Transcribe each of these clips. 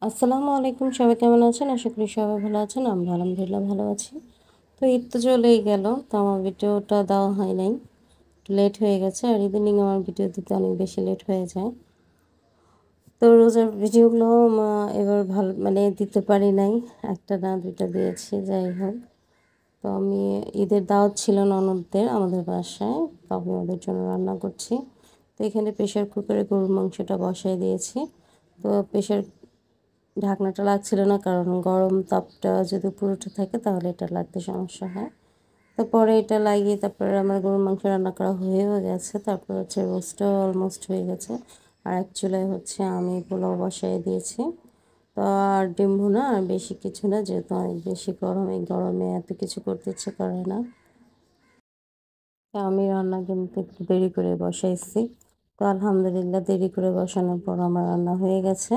আসসালামু আলাইকুম, সবাই কেমন আছেন? আশা করি সবাই ভালো আছেন। আমরা আলহামদুলিল্লাহ ভালো আছি। তো ঈদ তো চলেই গেল। তো আমার ভিডিওটা দেওয়া হয় নাই। একটু লেট হয়ে গেছে। আর ইদানিং আমার ভিডিও দিতে অনেক বেশি লেট হয়ে যায়। তো রোজার ভিডিওগুলো এবার ভালো মানে দিতে পারি নাই। ১ টা না ২ টা দিয়েছি, যাই হোক। তো আমি ঈদের দাওয়াত ছিল ননদদের আমাদের বাসায়। তো আমি ওদের জন্য রান্না করছি। তো এখানে প্রেশার কুকারে গরুর মাংসটা বসায় দিয়েছি। তো ঢাকনাটা লাগছিল না, কারণ গরম তাপটা যদি পুরোটা থাকে তাহলে এটা লাগতে সমস্যা হয়। তারপরে এটা লাগিয়ে তারপরে আমার গরুর মাংস রান্না করা হয়েও গেছে। তারপর হচ্ছে রোস্টটাও অলমোস্ট হয়ে গেছে। আর এক চুলায় হচ্ছে আমি পোলাও বসাই দিয়েছি। তো আর ডিম ভুনা আর বেশি কিছু না, যেহেতু অনেক বেশি গরম, এই গরমে এত কিছু করতে ইচ্ছে করে না। তো আমি রান্না কিন্তু একটু দেরি করে বসাইছি। তো আলহামদুলিল্লাহ দেরি করে বসানোর পর আমার রান্না হয়ে গেছে।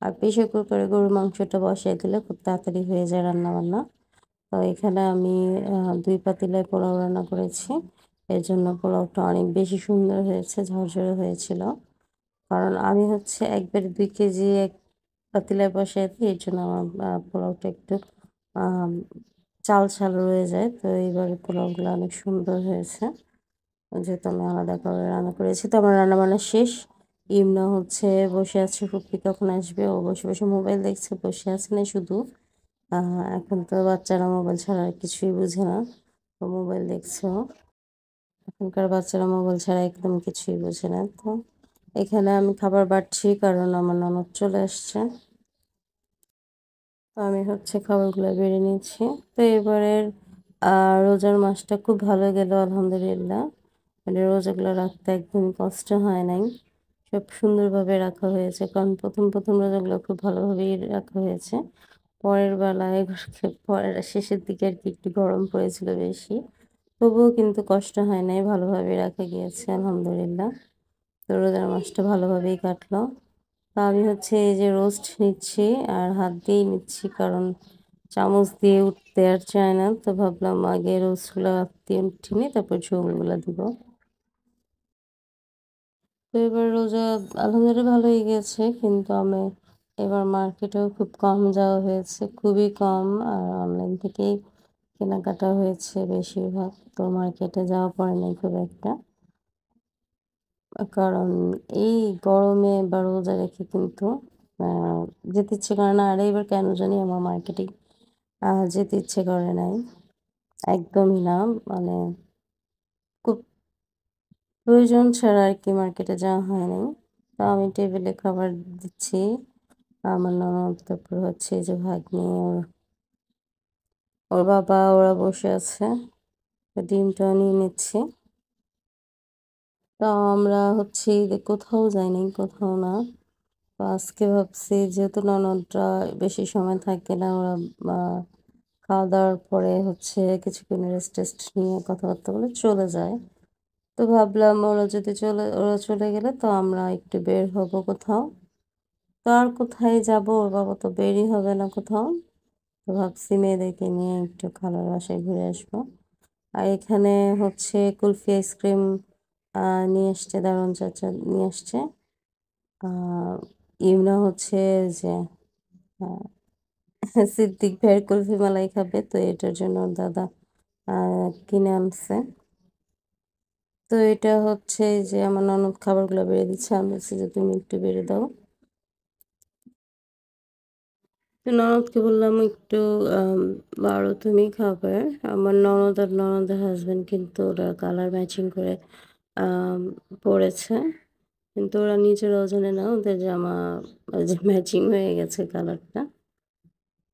আর প্রেশার কুকারে গরুর মাংসটা বসাই দিলে খুব তাড়াতাড়ি হয়ে যায় রান্নাবান্না। তো এখানে আমি ২ পাতিলায় পোলাও রান্না করেছি। এর জন্য পোলাওটা অনেক বেশি সুন্দর হয়েছে, ঝরঝরে হয়েছিল। কারণ আমি হচ্ছে একবারে ২ কেজি এক পাতিলায় বসাই দিই। এর জন্য আমার পোলাওটা একটু আম চাল রয়ে যায়। তো এইবারে পোলাওগুলো অনেক সুন্দর হয়েছে। যেহেতু আমি আলাদা করে রান্না করেছি। তো আমার রান্নাবান্না শেষ। ইমনা হচ্ছে বসে আছে, ফুপি কখন আসবে? ও বসে, বসে মোবাইল দেখছে, বসে আছে না শুধু। আ এখন তো বাচ্চারা মোবাইল ছাড়া আর কিছুই বুঝে না। তো মোবাইল দেখছে ও। এখনকার বাচ্চারা মোবাইল ছাড়া একদম কিছুই বোঝে না। তো এখানে আমি খাবার বাড়ছি, কারণ আমার ননদ চলে আসছে। তো আমি হচ্ছে খাবারগুলো বেড়ে নিচ্ছি। তো এবারের আ রোজার মাসটা খুব ভালো গেল আলহামদুলিল্লাহ। মানে রোজাগুলো রাখতে একদমই কষ্ট হয় নাই। সব সুন্দরভাবে রাখা হয়েছে। কারণ ১ম রোজাগুলো খুব ভালোভাবেই রাখা হয়েছে। পরের বেলায় পরের শেষের দিকে আরকি একটু গরম পড়েছিল বেশি। তবুও কিন্তু কষ্ট হয় নাই। ভালোভাবে রাখা গিয়েছে আলহামদুলিল্লাহ। তো রোজার মাসটা ভালোভাবেই কাটলো। তো আমি হচ্ছে এই যে রোস্ট নিচ্ছি আর হাত দিয়েই নিচ্ছি, কারণ চামচ দিয়ে উঠতে আর চায় না। তো ভাবলাম আগে রোস্টগুলো হাত দিয়ে উঠিয়ে নিই, তারপর ঝোলগুলা দিব। তো এবার রোজা আলহামদুলিল্লাহ ভালোই গেছে। কিন্তু আমি এবার মার্কেটেও খুব কম যাওয়া হয়েছে। খুবই কম। আর অনলাইন থেকেই কেনাকাটা হয়েছে বেশিরভাগ। তো মার্কেটে যাওয়া পড়ে নাই খুব একটা। কারণ এই গরমে বা রোজা রেখে কিন্তু আ যেতে ইচ্ছে করে না। আর এবার কেন জানি আমার মার্কেটে যেতে ইচ্ছে করে নাই। একদমই না। মানে খুব প্রয়োজন ছাড়া আরকি মার্কেটে যাওয়া হয় নাই। তো আমি টেবিলে খাবার দিচ্ছি। আমার ননদ, তারপর হচ্ছে এই যে ভাগ্নি, ওর বাবা, ওরা বসে আছে। তো ডিমটাও নিয়ে নিচ্ছি। তো আমরা হচ্ছে ঈদে কোথাও যাই নাই, কোথাও না। তো আজকে ভাবছি যেহেতু ননদরা বেশি সময় থাকে না, ওরা আ খাওয়া-দাওয়ার পরে হচ্ছে কিছুক্ষণ রেস্ট-টেস্ট নিয়ে কথাবার্তা বলে চলে যায়। তো ভাবলাম ওরা চলে গেলে তো আমরা একটু বের হবো কোথাও। তো আর কোথায় যাবো? ওর বাবা তো বেরই হবে না কোথাও। তো ভাবছি মেয়েদেরকে নিয়ে একটু খালার বাসায় ঘুরে আসবো। আর এখানে হচ্ছে কুলফি আইসক্রিম আ নিয়ে আসছে, দারুন চাচা নিয়ে আসছে। আ ইমনা হচ্ছে যে আ সিদ্দিক ভাইয়ের কুলফি মালাই খাবে। তো এটার জন্য ওর দাদা আ কিনে আনছে। তো এটা হচ্ছে যে আমার ননদ খাবারগুলো বেড়ে দিচ্ছে। আমি বলছি যে, "তুমি একটু বেড়ে দাও।" তো ননদকে বললাম, "একটু বাড়ো তুমি খাবার।" আমার ননদ আর ননদের হাসব্যান্ড কিন্তু ওরা কালার ম্যাচিং করে আম পড়েছে। কিন্তু ওরা নিজেরাও জানে না ওদের জামা যে ম্যাচিং হয়ে গেছে কালারটা।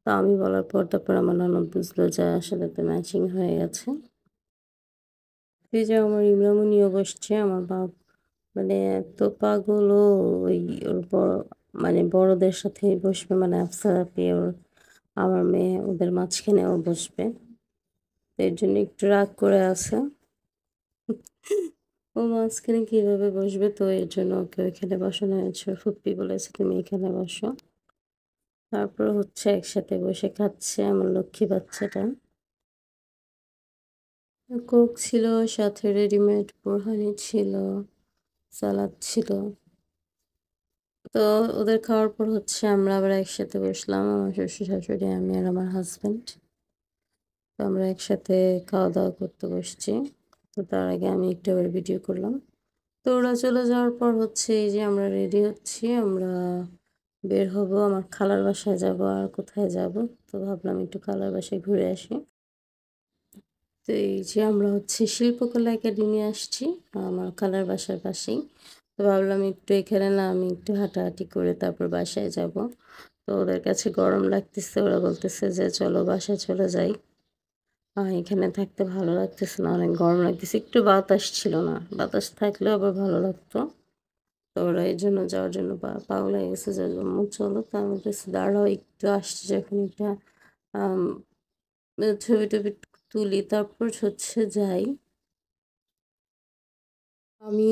তো আমি বলার পর তারপর আমার ননদ বুঝলো যে আসলে তো ম্যাচিং হয়ে গেছে। এই যে আমার ইমরামণিও বসছে। আমার মানে এত পাগল ও, ওই ওর মানে বড়দের সাথেই বসবে, মানে আফসার আপি, আমার মেয়ে ওদের মাঝখানে ও বসবে। তো এর জন্য একটু রাগ করে আছে। ও মাঝখানে কিভাবে বসবে? তো এর জন্য ওকে ওইখানে বসানো হয়েছে। ওর ফুপ্পি বলেছে, "তুমি এখানে বসো।" তারপর হচ্ছে একসাথে বসে খাচ্ছে আমার লক্ষ্মী বাচ্চাটা। কোক ছিল, সাথে রেডিমেড বোরহানি ছিল, সালাদ ছিল। তো ওদের খাওয়ার পর হচ্ছে আমরা আবার একসাথে বসলাম, আমার শ্বশুর শাশুড়ি, আমি আর আমার হাজব্যান্ড। তো আমরা একসাথে খাওয়া দাওয়া করতে বসছি। তো তার আগে আমি একটু আবার ভিডিও করলাম। তো ওরা চলে যাওয়ার পর হচ্ছে এই যে আমরা রেডি হচ্ছি, আমরা বের হব, আমার খালার বাসায় যাব। আর কোথায় যাব? তো ভাবলাম একটু খালার বাসায় ঘুরে আসি। তো এই যে আমরা হচ্ছে শিল্পকলা একাডেমি আসছি, আমার খালার বাসার পাশেই। তো ভাবলাম একটু এখানে না আমি একটু হাঁটাহাঁটি করে তারপর বাসায় যাব। তো ওদের কাছে গরম লাগতেছে, ওরা বলতেছে যে চলো বাসায় চলে যাই। এখানে থাকতে ভালো লাগতেছে না, অনেক গরম লাগতেছে, একটু বাতাস ছিল না, বাতাস থাকলেও আবার ভালো লাগতো। তো ওরা এই জন্য যাওয়ার জন্য পাগল হয়ে গেছে যে আম্মু চলো। তো আমি বলতেছি দাঁড়াও একটু, আসছি যখন একটা আম ছবি টবি তুলি তারপর হচ্ছে যাই। আমি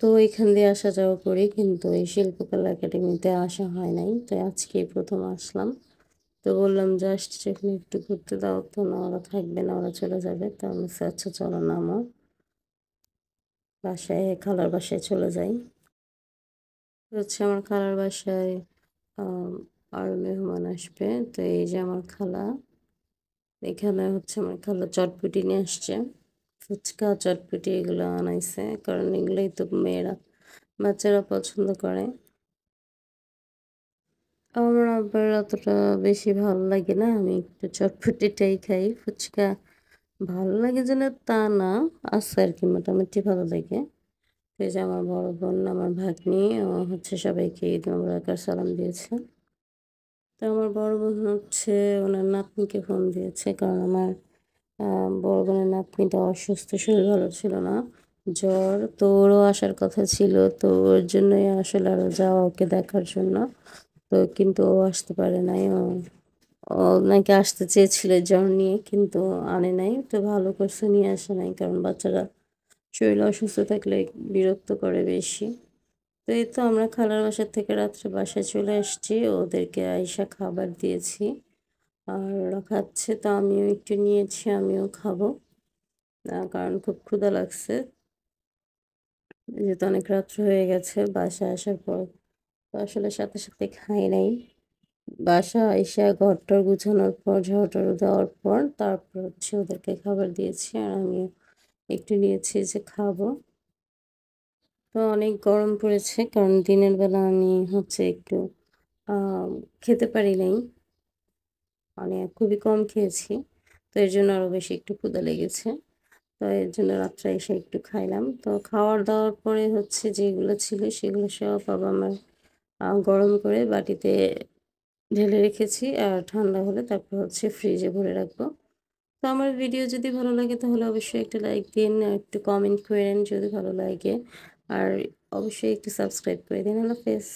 তো এখান দিয়ে আসা যাওয়া করি, কিন্তু এই শিল্পকলা একাডেমিতে আসা হয় নাই, তো আজকেই প্রথম আসলাম। তো বললাম যে আসছি যখন একটু ঘুরতে দাও, তো না ওরা থাকবে না, ওরা চলে যাবে। তো আমি বলছি, আচ্ছা চলো নামো, বাসায় খালার বাসায় চলে যাই। তো হচ্ছে আমার খালার বাসায় আম, আরো মেহমান আসবে। তো এই যে আমার খালা, এখানে হচ্ছে আমার খালা চটপটি নিয়ে আসছে, ফুচকা চটপটি এগুলো আনাইছে, কারণ এগুলোই তো মেয়েরা বাচ্চারা পছন্দ করে। আমার আবার অতটা বেশি ভালো লাগে না, আমি একটু চটপটিটাই খাই। ফুচকা ভালো লাগে যেন তা না, আছে আর কি, মোটামুটি ভালো লাগে। তো এই যে আমার বড় বোন, আমার ভাগ্নি, ও হচ্ছে সবাইকে ঈদ মোবারক আর সালাম দিয়েছে। তো আমার বড় বোন হচ্ছে ওনার নাতনিকে ফোন দিয়েছে, কারণ আমার বড় বোনের নাতনিটা অসুস্থ, শরীর ভালো ছিল না, জ্বর। তো ওরও আসার কথা ছিল, তো ওর জন্যই আসলে আরো যাওয়া ওকে দেখার জন্য। তো কিন্তু ও আসতে পারে নাই, ও নাকি আসতে চেয়েছিল জ্বর নিয়ে, কিন্তু আনে নাই। তো ভালো করছে নিয়ে আসে নাই, কারণ বাচ্চারা শরীর অসুস্থ থাকলে বিরক্ত করে বেশি। তো এই তো আমরা খালার বাসা থেকে রাত্রে বাসায় চলে আসছি, ওদেরকে আইসা খাবার দিয়েছি আর ওরা খাচ্ছে। তো আমিও একটু নিয়েছি, আমিও খাবো, কারণ খুব ক্ষুধা লাগছে, যেহেতু অনেক রাত্র হয়ে গেছে বাসায় আসার পর। তো আসলে সাথে সাথে খাই নাই, বাসা আইসা ঘরটর গুছানোর পর, ঝাড়ু টাড়ু দেওয়ার পর তারপর হচ্ছে ওদেরকে খাবার দিয়েছি, আর আমিও একটু নিয়েছি যে খাবো। তো অনেক গরম পড়েছে, কারণ দিনের বেলা আমি হচ্ছে একটু খেতে পারি নাই, মানে খুবই কম খেয়েছি। তো এর জন্য আরো বেশি একটু ক্ষুধা লেগেছে। তো এর জন্য রাত্রে এসে একটু খাইলাম। তো খাওয়ার দাওয়ার পরে হচ্ছে যেগুলো ছিল সেগুলো সব বাবা আমার গরম করে বাটিতে ঢেলে রেখেছি, আর ঠান্ডা হলে তারপর হচ্ছে ফ্রিজে ভরে রাখবো। তো আমার ভিডিও যদি ভালো লাগে তাহলে অবশ্যই একটা লাইক দিন, আর একটু কমেন্ট করেন যদি ভালো লাগে, আর অবশ্যই একটু সাবস্ক্রাইব করে দিন। আল্লাহ হাফেজ।